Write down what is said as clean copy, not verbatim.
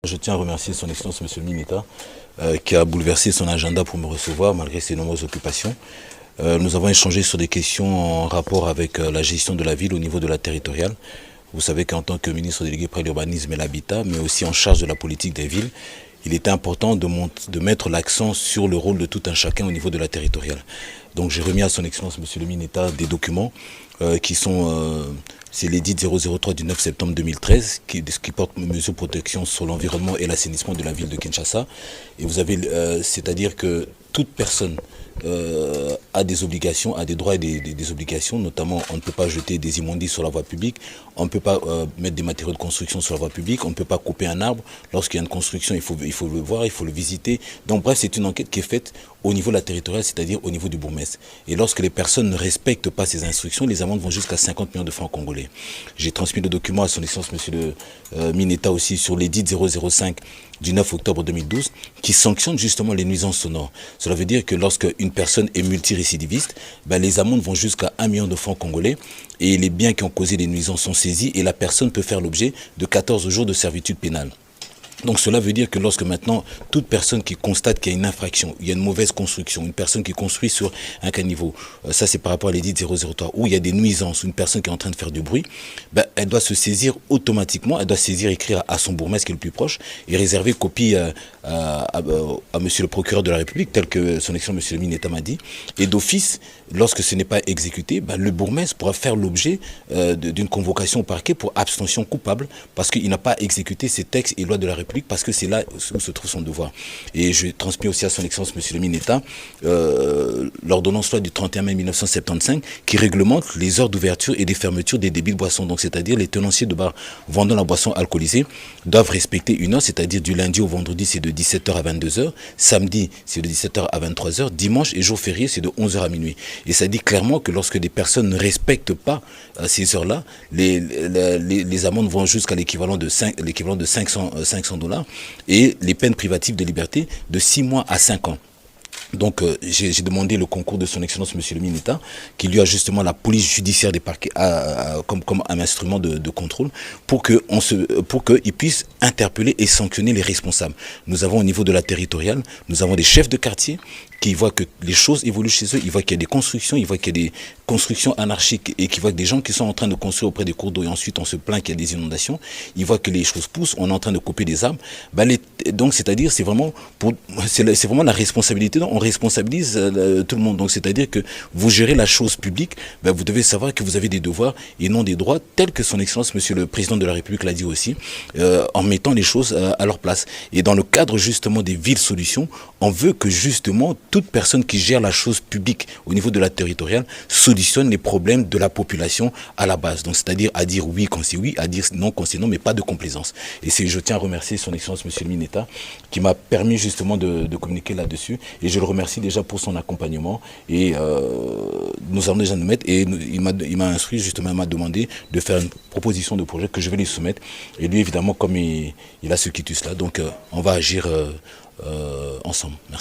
Je tiens à remercier son Excellence Monsieur le Ministre qui a bouleversé son agenda pour me recevoir malgré ses nombreuses occupations. Nous avons échangé sur des questions en rapport avec la gestion de la ville au niveau de la territoriale. Vous savez qu'en tant que ministre délégué près l'urbanisme et l'habitat, mais aussi en charge de la politique des villes, il était important de mettre l'accent sur le rôle de tout un chacun au niveau de la territoriale. Donc j'ai remis à son Excellence Monsieur le Ministre des documents qui sont... c'est l'édit 003 du 9 septembre 2013 qui porte mesures de protection sur l'environnement et l'assainissement de la ville de Kinshasa. Et vous avez, c'est-à-dire que toute personne a des obligations, a des droits et des obligations, notamment on ne peut pas jeter des immondices sur la voie publique, on ne peut pas mettre des matériaux de construction sur la voie publique, on ne peut pas couper un arbre. Lorsqu'il y a une construction, il faut le voir, il faut le visiter. Donc bref, c'est une enquête qui est faite au niveau de la territoriale, c'est-à-dire au niveau du bourgmestre. Et lorsque les personnes ne respectent pas ces instructions, les amendes vont jusqu'à 50 millions de francs congolais. J'ai transmis le document à son Excellence Monsieur le Mineta aussi sur l'édit 005 du 9 octobre 2012 qui sanctionne justement les nuisances sonores. Cela veut dire que lorsque une personne est multirécidiviste, les amendes vont jusqu'à 1 million de francs congolais et les biens qui ont causé les nuisances sont saisis et la personne peut faire l'objet de 14 jours de servitude pénale. Donc cela veut dire que lorsque maintenant, toute personne qui constate qu'il y a une infraction, il y a une mauvaise construction, une personne qui construit sur un caniveau, ça c'est par rapport à l'édit 003, où il y a des nuisances, une personne qui est en train de faire du bruit, elle doit se saisir automatiquement, elle doit écrire à son bourgmestre qui est le plus proche et réserver copie à monsieur le procureur de la République, tel que son excellence monsieur le Mineta m'a dit. Et d'office, lorsque ce n'est pas exécuté, le bourgmestre pourra faire l'objet d'une convocation au parquet pour abstention coupable parce qu'il n'a pas exécuté ces textes et lois de la République, parce que c'est là où se trouve son devoir. Et je transmets aussi à son excellence monsieur le Mineta l'ordonnance loi du 31 mai 1975 qui réglemente les heures d'ouverture et des fermetures des débits de boissons. Donc c'est-à-dire les tenanciers de bars vendant la boisson alcoolisée doivent respecter une heure, c'est-à-dire du lundi au vendredi c'est de 17h à 22h, samedi c'est de 17h à 23h, dimanche et jour férié c'est de 11h à minuit. Et ça dit clairement que lorsque des personnes ne respectent pas ces heures-là, les amendes vont jusqu'à l'équivalent de 500 $, et les peines privatives de liberté de 6 mois à 5 ans. Donc j'ai demandé le concours de son excellence monsieur le Mineta qui lui a justement la police judiciaire des parquets comme un instrument de contrôle pour qu'il puisse interpeller et sanctionner les responsables. Nous avons au niveau de la territoriale, nous avons des chefs de quartier qui voient que les choses évoluent chez eux, ils voient qu'il y a des constructions, ils voient qu'il y a des constructions anarchiques et qui voient que des gens qui sont en train de construire auprès des cours d'eau et ensuite on se plaint qu'il y a des inondations, ils voient que les choses poussent, on est en train de couper des arbres. Donc c'est-à-dire c'est vraiment la responsabilité, on responsabilise tout le monde. Donc c'est-à-dire que vous gérez la chose publique, vous devez savoir que vous avez des devoirs et non des droits, tels que son excellence monsieur le président de la République l'a dit aussi, en mettant les choses à leur place. Et dans le cadre justement des villes solutions, on veut que justement toute personne qui gère la chose publique au niveau de la territoriale solutionne les problèmes de la population à la base. Donc c'est-à-dire à dire oui quand c'est oui, à dire non quand c'est non, mais pas de complaisance. Et je tiens à remercier son excellence monsieur le Mineta qui m'a permis justement de communiquer là-dessus. Et je le remercie déjà pour son accompagnement. Et nous allons déjà nous mettre, et il m'a instruit justement, il m'a demandé de faire une proposition de projet que je vais lui soumettre. Et lui évidemment comme il a ce quitus là, donc on va agir ensemble. Merci.